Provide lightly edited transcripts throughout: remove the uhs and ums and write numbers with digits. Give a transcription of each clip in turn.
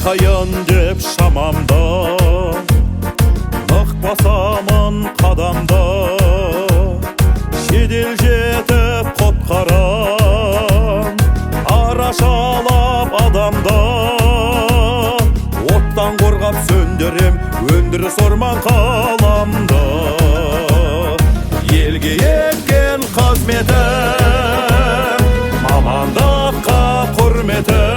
Kalkayın dep şamamda, nıq basamın qadamda, şedil jetip qotqaram, araşalap adamda. Ottan qorqap söndürüm, öndürü sorman qalamda. Elge ekкен қызметім, мамандыққа құрметім.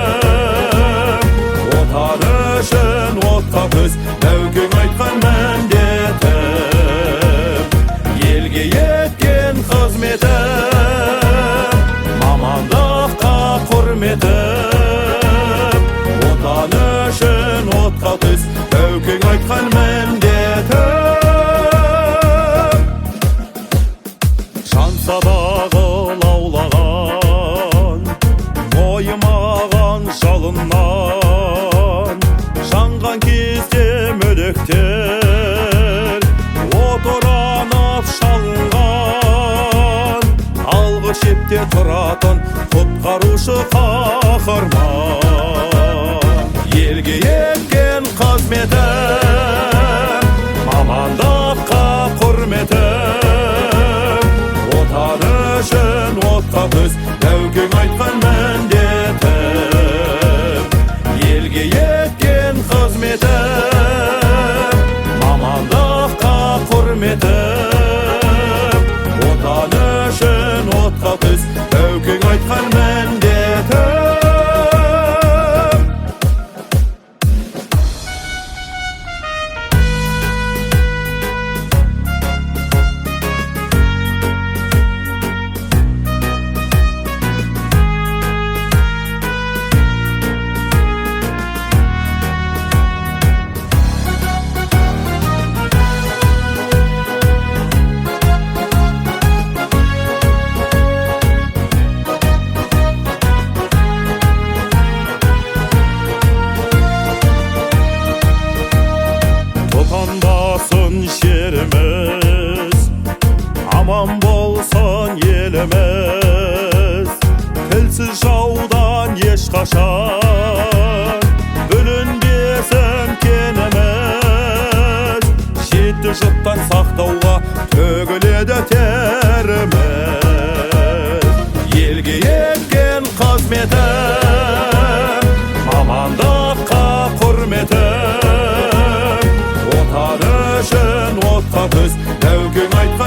Отан үшін отқа төз, дәукең айтқан міндетім. Елге еткен қызметім, мамандыққа құрметім. Отан үшін отқа төз, дәукең айтқан міндетім. Шансадағы лаулаған, мойымаған жалыннан, жанған кезде мөліктер отыранып шалынған. Алғы шепте тұратын құтқарушы қаһарман. Елге еккен қызметім, мамандыққа құрметім. Отан үшін отқа төз, дәукең айтқан міндетім. Елге еткен қызметім, мамандыққа құрметім. Отан үшін отқа төз, дәукең айтқан міндетім. Topanbasın şerimiz, aman bolsun elimiz. Tilsiz jaudan ешқашан bölünбесін kenimiz. Шетті жұттан сақтауға төгіледі теріміз. Елге еккен қызметім, мамандыққа құрметім. Отан үшін отқа төз, дәукең айтқан